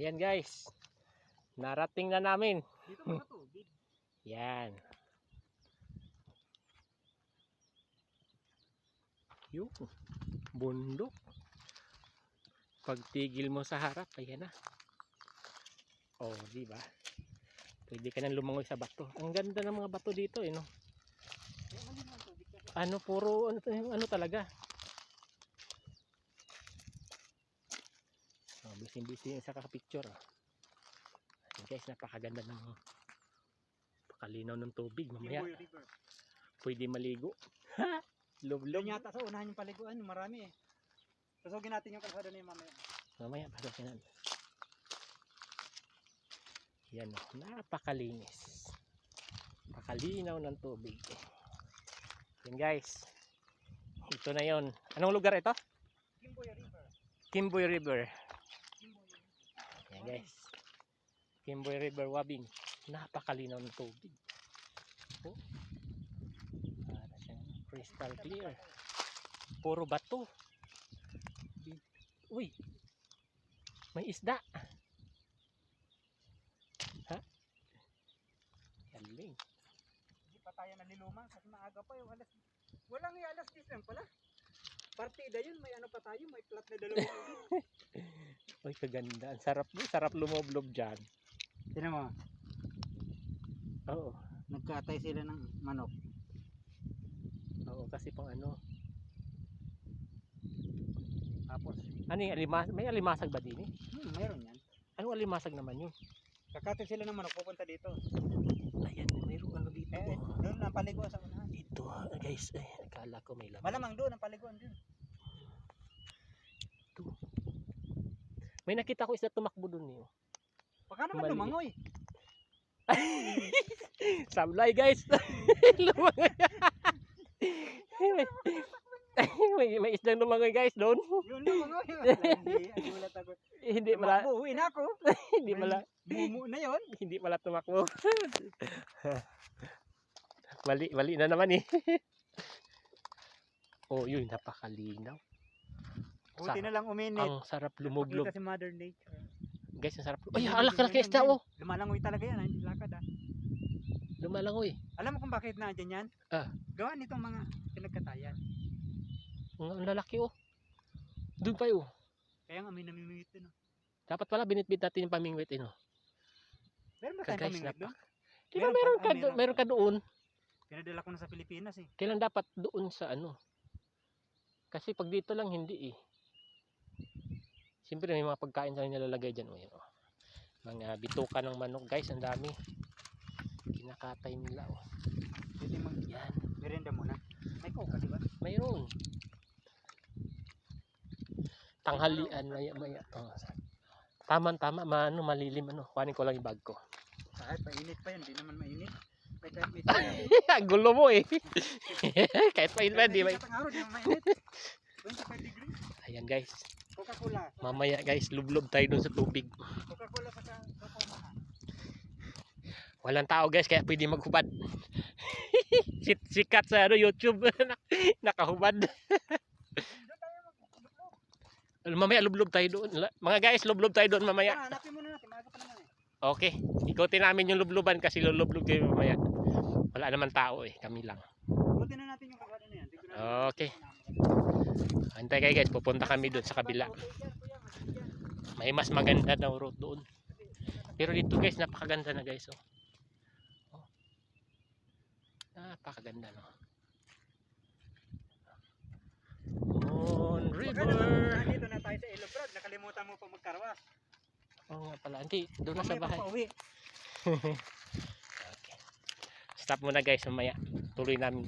Ayan guys. Narating na namin. Dito mga tubig. Yan. Yung bundok. Pagtigil mo sa harap, ayan na. Oh, di ba? Pwede ka nang lumangoy sa bato. Ang ganda ng mga bato dito, no? Ano, puro ano talaga. Oh, busy-busy yung isa kaka-picture. Ayan guys, napakaganda ng pakalinaw ng tubig. Mamaya pwede maligo. Love-love. Yun yata sa unahan yung paliguan, marami eh. Pasugin natin yung kalsada na yung mamaya. Mamaya, pasok na. Yan, napakalinis. Pakalinaw ng tubig. Yan guys. Ito na yon. Anong lugar ito? Kimboy River. Kimboy River. Yan guys. Kimboy River Wabing. Napakalinaw ng tubig. Oh. Para siyang crystal clear. Puro bato. Uy. May isda. Ha? Galing. Hindi pa tayo naliluma kasi maaga pa yung alas. Walang yung alas 10 lang pala. Partida yun, may ano pa tayo, may plat na dalawa. Uy, kaganda. Ang sarap, sarap lumoblob dyan. Tinan mo, Oo. nagkatay sila ng manok. Oo, kasi pang ano. Tapos, Ano yung may alimasag ba din eh? mayroon yan. Anong alimasag naman yun? Kakatay sila ng manok, pupunta dito. Ayan, mayroong ano dito. Doon ang paliguan sa unahan. Ito guys, akala ko may laman. Malamang doon ang paliguan doon. Ito. May nakita ko isda tumakbo doon eh. Baka naman Mali. lumangoy. Sablay guys. Lumangoy. may isdang lumangoy guys doon. Yun lumangoy. Hindi, agulat ako. Hindi pala. Uwi na ako. Hindi pala. Mumu na yun. Hindi pala tumakbo. Mali na naman eh. Oh, yun, napakalinaw. Buti na lang uminit. Ang sarap lumublob. Pakita si Mother Nature. Guys, ang sarap. Ay, alak-alak isda oh. Lumalangoy talaga yan, hindi lakad ah. Lumalangoy. Alam mo kung bakit nandiyan yan? Gawa nitong mga pinagkatayan. Ang lalaki oh. Doon pa oh. Kaya nga may namimingit din oh. Dapat pala binitbit natin yung pamingwit eh no. Meron ba tayong Guys, pamingwit doon? Di ba meron ka doon? Pinadala ko na sa Pilipinas eh. Kailan dapat doon sa ano? Kasi pag dito lang hindi eh. Siyempre may mga pagkain sa nilalagay dyan. Oh. Mga bituka ng manok guys, ang dami. Kinakatay nila oh. Pwede Yan. merienda muna. May coke di ba? Mayroon. Tanghalian maya. Oh. Tama, malilim ano. Kuhanin ko lang yung bag ko. Kahit mainit pa yan, di naman mainit. May kahit may Gulo mo eh. Kahit pa yun, di ba? araw, di naman mainit. 25 degrees. Ayan guys. Coca-Cola. Mamaya guys, lublob tayo dun sa tubig. Coca-Cola sa Coca-Cola. Walang tao guys, kaya pwede maghubad. Sikat sa ano, YouTube. Nakahubad. Mamaya lublob tayo doon. Mga guys, lublob tayo doon mamaya. Hanapin muna natin, maaga pa naman eh. Okay, ikutin namin yung lubloban kasi lulublob tayo mamaya. Wala naman tao eh, kami lang. Buti na natin yung kagano na yan. Okay. Antay kayo guys, pupunta kami doon sa kabila. May mas maganda daw road doon. Pero dito guys, napakaganda na guys. Oh. Napakaganda no. Moon River. Nandito na tayo sa Ilobrad, nakalimutan mo pa magkarwas. Oo nga pala, hindi, doon na sa bahay. Pauwi. Okay. Stop muna guys, mamaya tuloy namin.